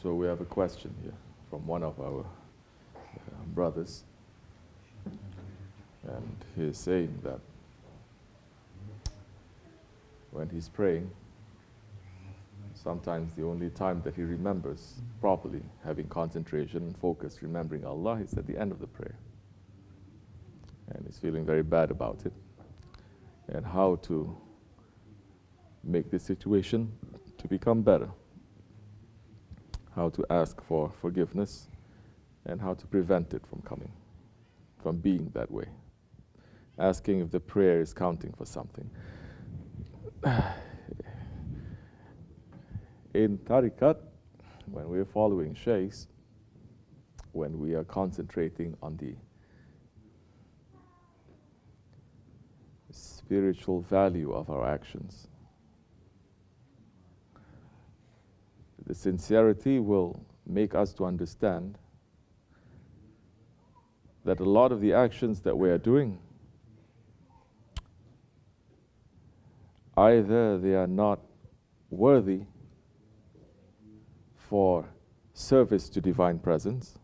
So we have a question here from one of our brothers, and he is saying that when he's praying, sometimes the only time that he remembers properly having concentration and focus, remembering Allah, is at the end of the prayer. And he's feeling very bad about it. And how to make this situation to become better. How to ask for forgiveness and how to prevent it from being that way. Asking if the prayer is counting for something. In tariqat, when we're following shaykhs, when we are concentrating on the spiritual value of our actions, the sincerity will make us to understand that a lot of the actions that we are doing, either they are not worthy for service to divine presence,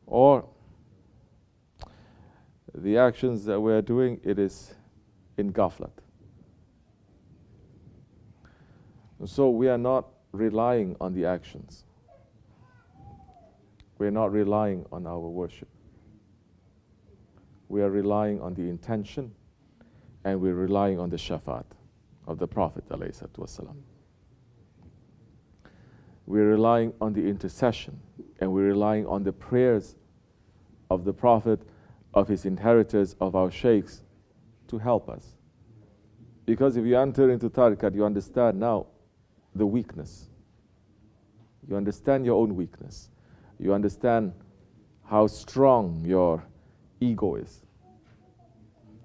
or the actions that we are doing, it is in ghaflat. So we are not relying on the actions. We are not relying on our worship. We are relying on the intention, and we're relying on the shafaat of the Prophet ﷺ. We're relying on the intercession, and we're relying on the prayers of the Prophet, of his inheritors, of our sheikhs, to help us. Because if you enter into tariqat, you understand now the weakness. You understand your own weakness. You understand how strong your ego is,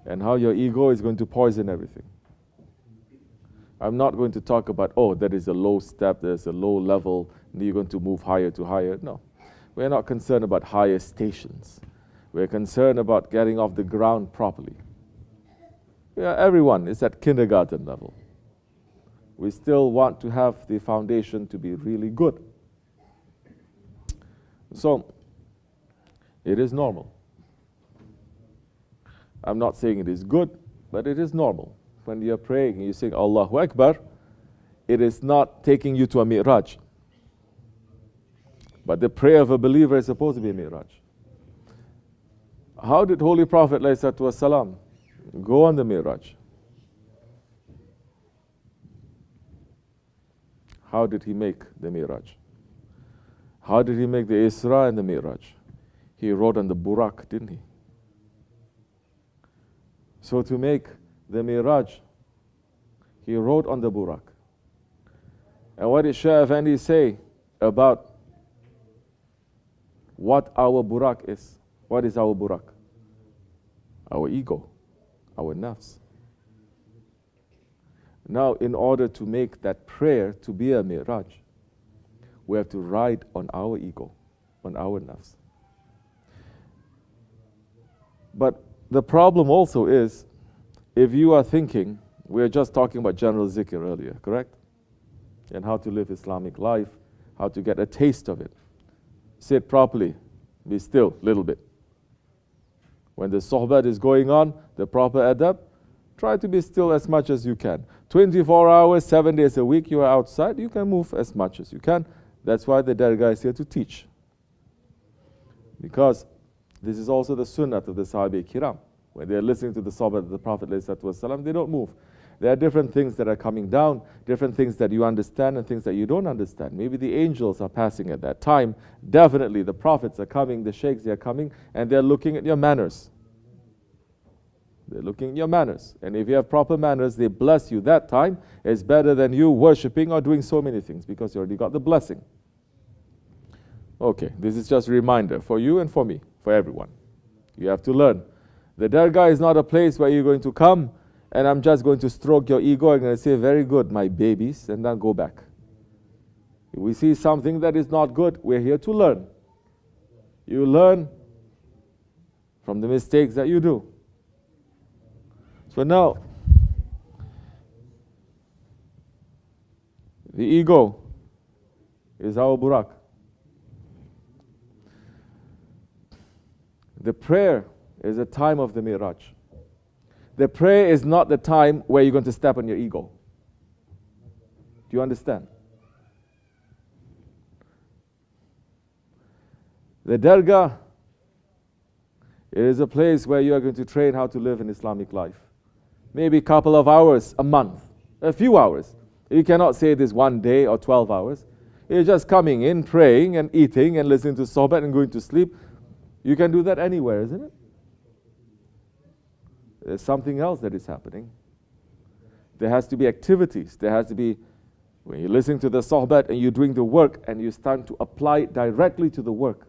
and how your ego is going to poison everything. I'm not going to talk about, oh, that is a low step, there's a low level, and you're going to move higher to higher. No. We're not concerned about higher stations. We're concerned about getting off the ground properly. Yeah, everyone is at kindergarten level. We still want to have the foundation to be really good. So, it is normal. I'm not saying it is good, but it is normal. When you're praying and you sing Allahu Akbar, it is not taking you to a mi'raj. But the prayer of a believer is supposed to be a mi'raj. How did Holy Prophet ﷺ go on the mi'raj? How did he make the mi'raj? How did he make the Isra and the mi'raj? He rode on the Burak, didn't he? So to make the mi'raj, he rode on the Burak. And what did Shah Effendi say about what our Burak is? What is our Burak? Our ego, our nafs. Now, in order to make that prayer to be a mi'raj, we have to ride on our ego, on our nafs. But the problem also is, if you are thinking, we are just talking about general zikr earlier, correct? And how to live Islamic life, how to get a taste of it. Sit properly, be still a little bit. When the sohbat is going on, the proper adab, try to be still as much as you can. 24 hours, 7 days a week, you are outside, you can move as much as you can. That's why the dargah is here to teach. Because this is also the sunnah of the Sahaba Kiram. When they are listening to the Sahaba of the Prophet ﷺ, they don't move. There are different things that are coming down, different things that you understand and things that you don't understand. Maybe the angels are passing at that time. Definitely the prophets are coming, the sheikhs are coming, and they're looking at your manners. They're looking at your manners. And if you have proper manners, they bless you that time. It's better than you worshipping or doing so many things, because you already got the blessing. Okay, this is just a reminder for you and for me, for everyone. You have to learn. The dargah is not a place where you're going to come and I'm just going to stroke your ego and going to say, very good, my babies, and then go back. If we see something that is not good, we're here to learn. You learn from the mistakes that you do. So now, The ego is our burak. The prayer is a time of the Miraj. The prayer is not the time where you're going to step on your ego. Do you understand? The Dargah, it is a place where you are going to train how to live an Islamic life. Maybe a couple of hours a month, a few hours. You cannot say this one day or 12 hours. You're just coming in, praying and eating and listening to sohbat and going to sleep. You can do that anywhere, isn't it? There's something else that is happening. There has to be activities. There has to be, when you're listening to the sohbat and you're doing the work and you start to apply it directly to the work.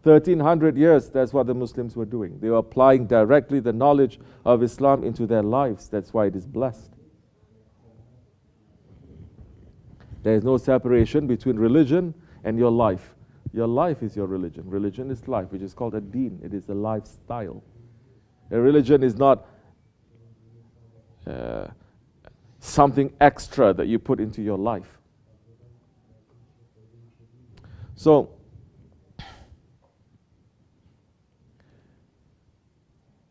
1300 years, that's what the Muslims were doing. They were applying directly the knowledge of Islam into their lives. That's why it is blessed. There is no separation between religion and your life. Your life is your religion. Religion is life, which is called a deen. It is a lifestyle. A religion is not something extra that you put into your life. So,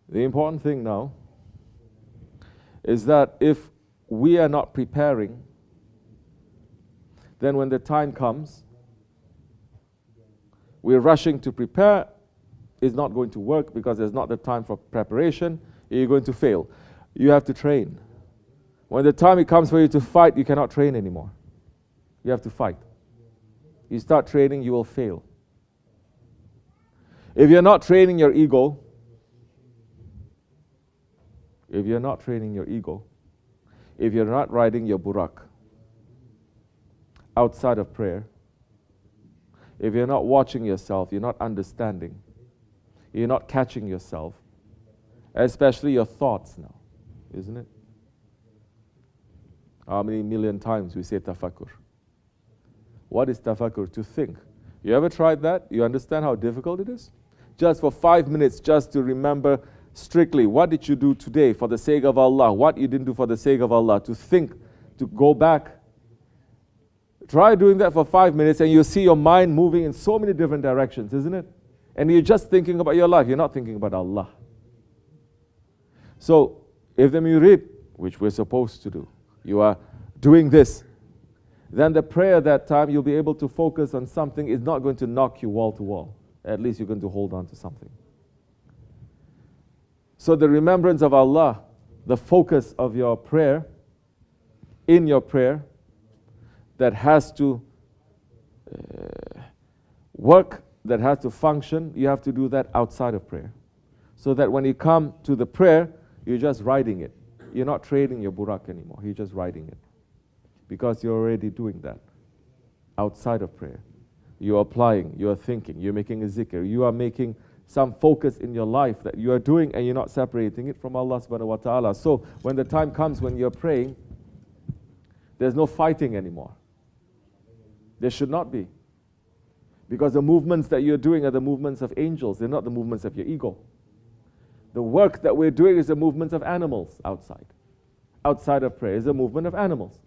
the important thing now is that if we are not preparing, then when the time comes, we're rushing to prepare, it's not going to work because there's not the time for preparation, you're going to fail. You have to train. When the time it comes for you to fight, you cannot train anymore. You have to fight. You start training, you will fail. If you're not training your ego, if you're not riding your burak outside of prayer, if you're not watching yourself, you're not understanding, you're not catching yourself, especially your thoughts now, isn't it? How many million times we say tafakkur? What is tafakkur? To think. You ever tried that? You understand how difficult it is? Just for 5 minutes, just to remember strictly, what did you do today for the sake of Allah? What you didn't do for the sake of Allah? To think, to go back. Try doing that for 5 minutes and you'll see your mind moving in so many different directions, isn't it? And you're just thinking about your life. You're not thinking about Allah. So, if the murid, which we're supposed to do, you are doing this, then the prayer that time you'll be able to focus on something is not going to knock you wall to wall. At least you're going to hold on to something. So the remembrance of Allah, the focus of your prayer, in your prayer, that has to work, that has to function, you have to do that outside of prayer. So that when you come to the prayer, you're just riding it. You're not training your burak anymore, you're just riding it. Because you're already doing that outside of prayer. You're applying, you're thinking, you're making a zikr, you are making some focus in your life that you are doing and you're not separating it from Allah subhanahu wa ta'ala. So when the time comes when you're praying, there's no fighting anymore. There should not be. Because the movements that you're doing are the movements of angels, they're not the movements of your ego. The work that we're doing is the movements of animals outside. Outside of prayer is the movement of animals.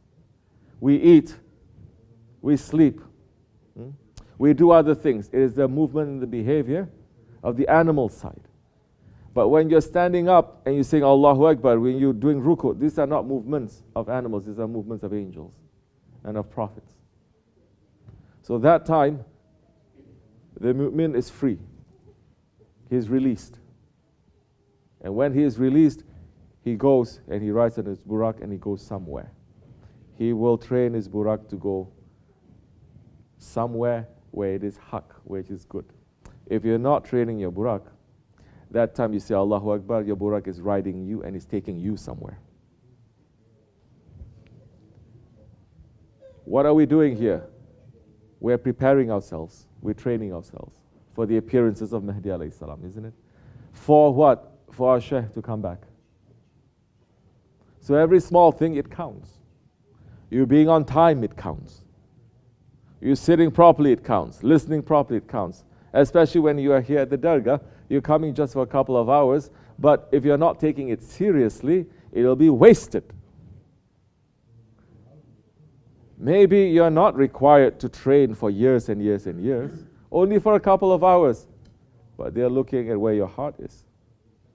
We eat, we sleep, we do other things. It is the movement and the behavior of the animal side. But when you're standing up and you're saying Allahu Akbar, when you're doing ruku, these are not movements of animals, these are movements of angels and of prophets. So that time, the mu'min is free. He is released. And when he is released, he goes and he rides on his burak and he goes somewhere. He will train his burak to go somewhere where it is haq, where it is good. If you're not training your burak, that time you say Allahu Akbar, your burak is riding you and is taking you somewhere. What are we doing here? We're preparing ourselves, we're training ourselves for the appearances of Mahdi alayhi salam, isn't it? For what? For our Shaykh to come back. So every small thing, it counts. You being on time, it counts. You sitting properly, it counts. Listening properly, it counts. Especially when you are here at the Dargah, you're coming just for a couple of hours, but if you're not taking it seriously, it'll be wasted. Maybe you're not required to train for years and years and years, only for a couple of hours. But they're looking at where your heart is.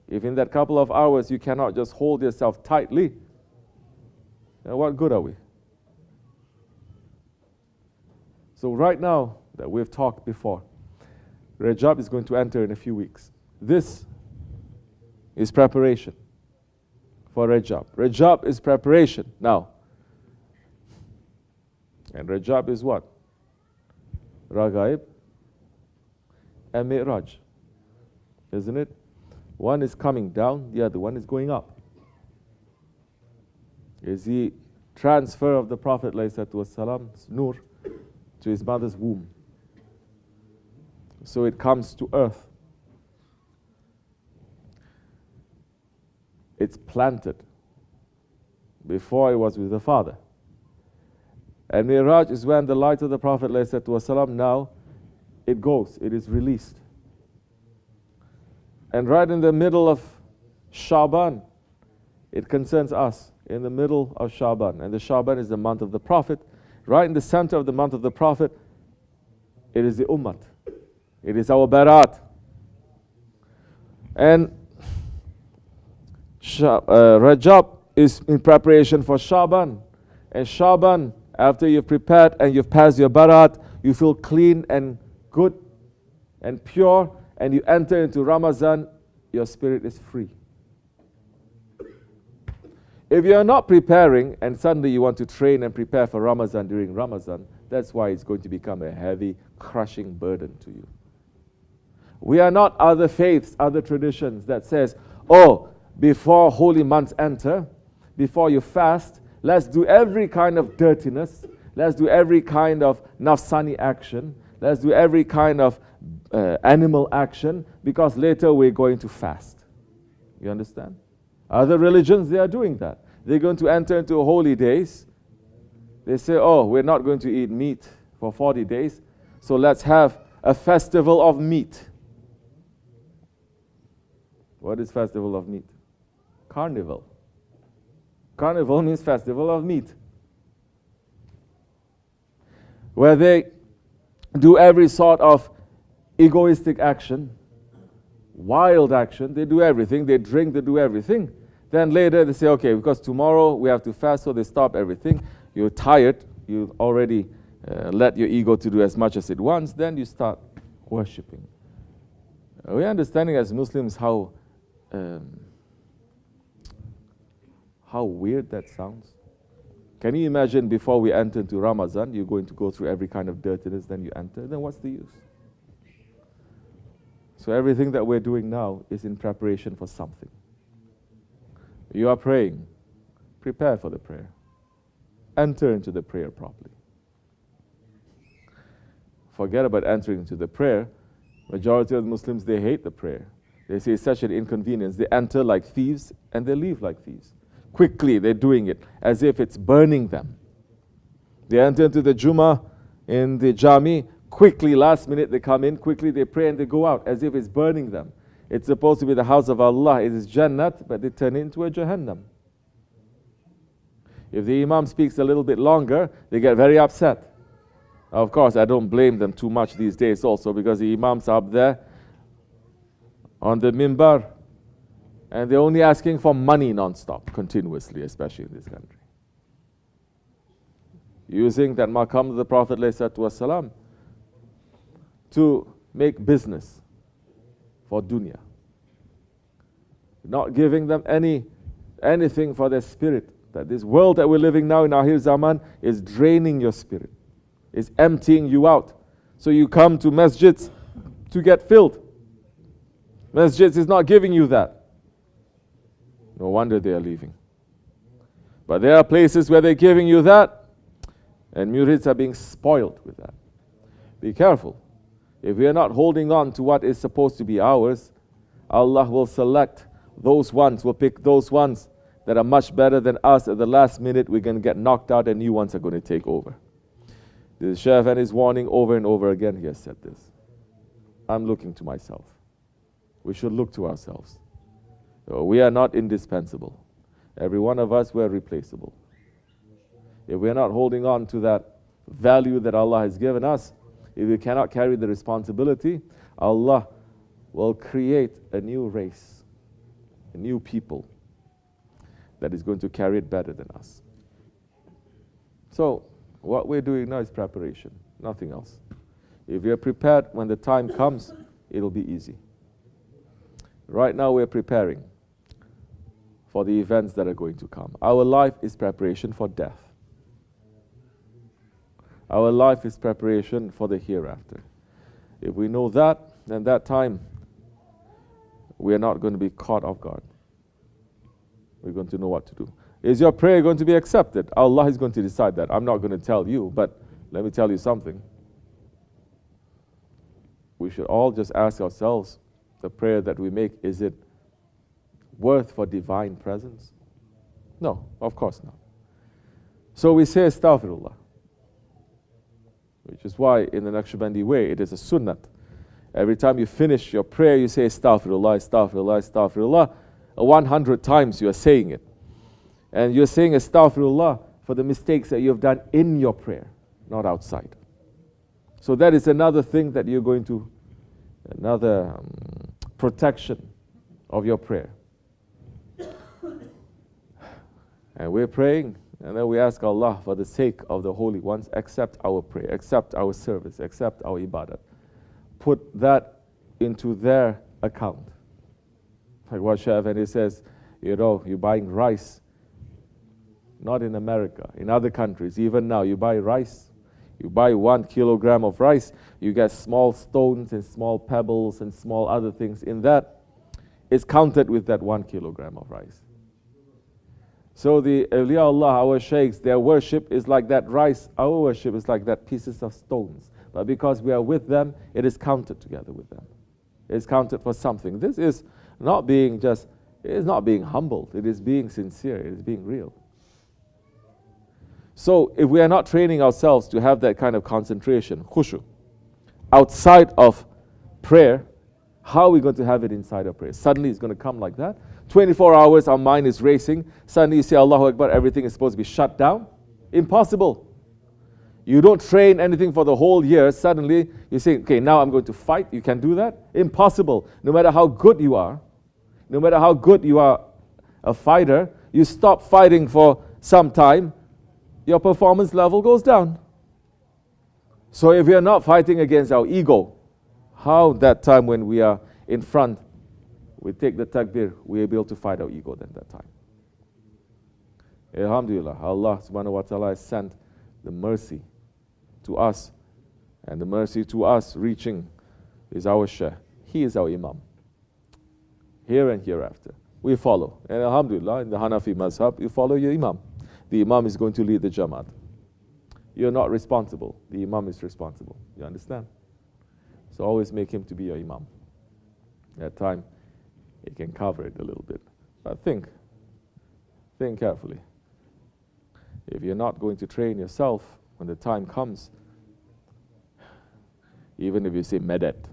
If in that couple of hours you cannot just hold yourself tightly, then what good are we? So right now that we've talked before, Rajab is going to enter in a few weeks. This is preparation for Rajab. Rajab is preparation now. And Rajab is what? Ragaib and Mi'raj. Isn't it? One is coming down, the other one is going up. Is the transfer of the Prophet ﷺ's nur to his mother's womb. So it comes to earth. It's planted before it was with the father. And Miraj is when the light of the Prophet ﷺ now, it goes, it is released. And right in the middle of Shaban, it concerns us, in the middle of Shaban. And the Shaban is the month of the Prophet. Right in the center of the month of the Prophet, it is the Ummah. It is our Barat. And Rajab is in preparation for Shaban. And Shaban, after you've prepared and you've passed your Barat, you feel clean and good and pure, and you enter into Ramadan, your spirit is free. If you are not preparing and suddenly you want to train and prepare for Ramadan during Ramadan, that's why it's going to become a heavy, crushing burden to you. We are not other faiths, other traditions that says, oh, before holy months enter, before you fast, let's do every kind of dirtiness, let's do every kind of nafsani action, let's do every kind of animal action, because later we're going to fast. You understand? Other religions, they are doing that. They're going to enter into holy days. They say, oh, we're not going to eat meat for 40 days, so let's have a festival of meat. What is festival of meat? Carnival. Carnival means festival of meat, where they do every sort of egoistic action, wild action. They do everything. They drink, they do everything. Then later they say, okay, because tomorrow we have to fast, so they stop everything. You're tired. You already let your ego to do as much as it wants. Then you start worshipping. We're understanding as Muslims how weird that sounds. Can you imagine before we enter into Ramadan, you're going to go through every kind of dirtiness, then you enter, then what's the use? So everything that we're doing now is in preparation for something. You are praying, prepare for the prayer. Enter into the prayer properly. Forget about entering into the prayer. Majority of the Muslims, they hate the prayer. They say it's such an inconvenience. They enter like thieves and they leave like thieves. Quickly, they're doing it as if it's burning them. They enter into the Jummah in the Jami. Quickly, last minute, they come in. Quickly, they pray and they go out as if it's burning them. It's supposed to be the house of Allah. It is Jannat, but they turn it into a Jahannam. If the Imam speaks a little bit longer, they get very upset. Of course, I don't blame them too much these days also, because the Imams are up there on the mimbar, and they're only asking for money non-stop, continuously, especially in this country. Using that maqam of the Prophet ﷺ to make business for dunya. Not giving them anything for their spirit. That this world that we're living now in Akhir Zaman is draining your spirit, is emptying you out. So you come to masjids to get filled. Masjids is not giving you that. No wonder they are leaving. But there are places where they're giving you that, and murids are being spoiled with that. Be careful. If we are not holding on to what is supposed to be ours, Allah will select those ones, will pick those ones that are much better than us. At the last minute, we're going to get knocked out and new ones are going to take over. The Shaykh and his warning over and over again, he has said this. I'm looking to myself. We should look to ourselves. We are not indispensable. Every one of us, we're replaceable. if we're not holding on to that value that Allah has given us, if we cannot carry the responsibility, Allah will create a new race, a new people that is going to carry it better than us. So, what we're doing now is preparation, nothing else. If we are prepared, when the time comes, it'll be easy. Right now we're preparing for the events that are going to come. Our life is preparation for death. Our life is preparation for the hereafter. If we know that, then that time we are not going to be caught off guard. We're going to know what to do. Is your prayer going to be accepted? Allah is going to decide that. I'm not going to tell you, but let me tell you something. We should all just ask ourselves, the prayer that we make, is it worth for divine presence? No, of course not. So we say astaghfirullah, which is why in the Naqshbandi way it is a sunnat. Every time you finish your prayer, you say astaghfirullah, astaghfirullah, astaghfirullah. 100 times you are saying it. And you're saying astaghfirullah for the mistakes that you have done in your prayer, not outside. So that is another thing that you're going to, another protection of your prayer. And we're praying, and then we ask Allah, for the sake of the holy ones, accept our prayer, accept our service, accept our ibadat. Put that into their account. Like what Shaykh Effendi says, you're buying rice, not in America, in other countries. Even now, you buy rice, you buy 1 kilogram of rice, you get small stones and small pebbles and small other things. In that, it's counted with that 1 kilogram of rice. So the awliya Allah, our shaykhs, their worship is like that rice. Our worship is like that pieces of stones. But because we are with them, it is counted together with them. It is counted for something. This is not being just, it is not being humbled. It is being sincere. It is being real. So if we are not training ourselves to have that kind of concentration, khushu, outside of prayer, how are we going to have it inside of prayer? Suddenly it's going to come like that. 24 hours our mind is racing. Suddenly you say Allahu Akbar, everything is supposed to be shut down. Impossible. You don't train anything for the whole year. Suddenly you say, okay, now I'm going to fight. You can do that? Impossible. No matter how good you are, no matter how good you are a fighter, you stop fighting for some time, your performance level goes down. So if we are not fighting against our ego, how that time when we are in front, we take the takbir, we are able to fight our ego then that time. Alhamdulillah, Allah subhanahu wa ta'ala has sent the mercy to us, and the mercy to us reaching is our Shaykh. He is our Imam, here and hereafter. We follow. And alhamdulillah, in the Hanafi mazhab, you follow your Imam. The Imam is going to lead the Jamaat. You're not responsible. The Imam is responsible. You understand? So always make him to be your Imam. At time, he can cover it a little bit. But think carefully. If you're not going to train yourself, when the time comes, even if you say medet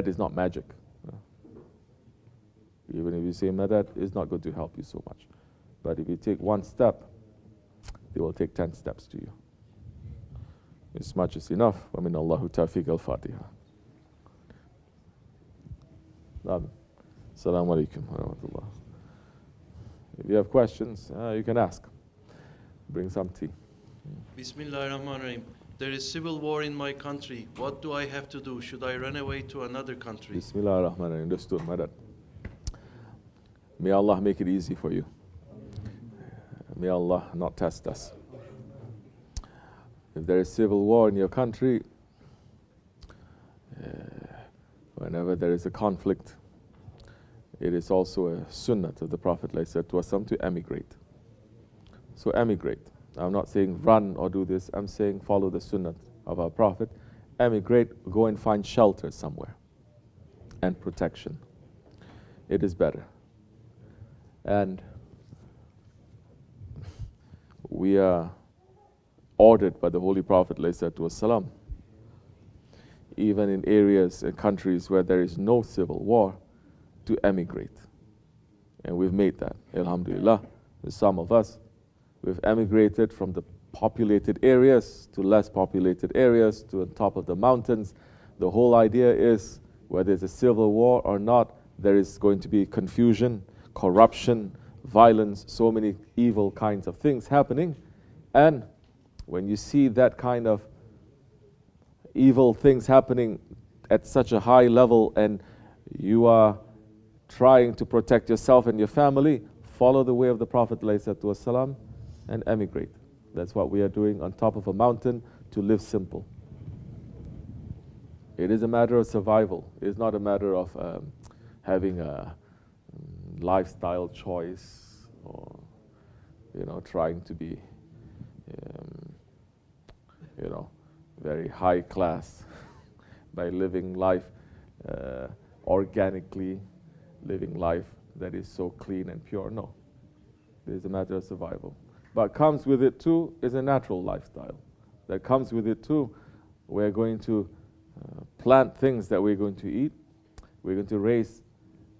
is not magic. Even if you say medet, it's not going to help you so much. But if you take one step, they will take 10 steps to you. As much is enough. Wa min Allahu tawfiq al-Fatiha. Assalamu alaikum wa rahmatullah. If you have questions, you can ask. Bring some tea. Bismillahirrahmanirrahim. There is civil war in my country. What do I have to do? Should I run away to another country? Bismillahirrahmanirrahim. Understood, madad. May Allah make it easy for you. May Allah not test us. If there is civil war in your country, whenever there is a conflict, it is also a sunnah of the Prophet to emigrate. So emigrate. I'm not saying run or do this. I'm saying follow the sunnah of our Prophet. Emigrate, go and find shelter somewhere and protection. It is better. And we are ordered by the Holy Prophet ﷺ, even in areas and countries where there is no civil war, to emigrate. And we've made that, alhamdulillah. Some of us, we've emigrated from the populated areas to less populated areas to on top of the mountains. The whole idea is, whether it's a civil war or not, there is going to be confusion, corruption, violence, so many evil kinds of things happening. And when you see that kind of evil things happening at such a high level and you are trying to protect yourself and your family, follow the way of the Prophet ﷺ and emigrate. That's what we are doing on top of a mountain, to live simple. It is a matter of survival. It is not a matter of having a lifestyle choice or, trying to be, very high class by living life organically, living life that is so clean and pure. No, it is a matter of survival. But comes with it too is a natural lifestyle. That comes with it too, we're going to plant things that we're going to eat. We're going to raise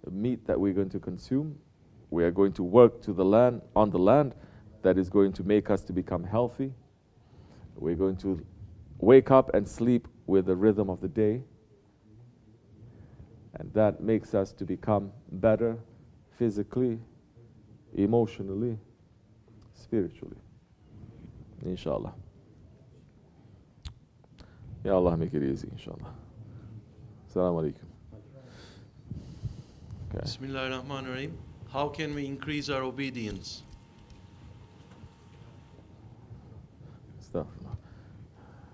the meat that we're going to consume. We are going to work to the land, on the land that is going to make us to become healthy. We're going to wake up and sleep with the rhythm of the day. And that makes us to become better physically, emotionally, spiritually. Inshallah. Ya Allah, make it easy, inshallah. Assalamu alaikum. Okay. Bismillahir Rahmanir Rahim. How can we increase our obedience?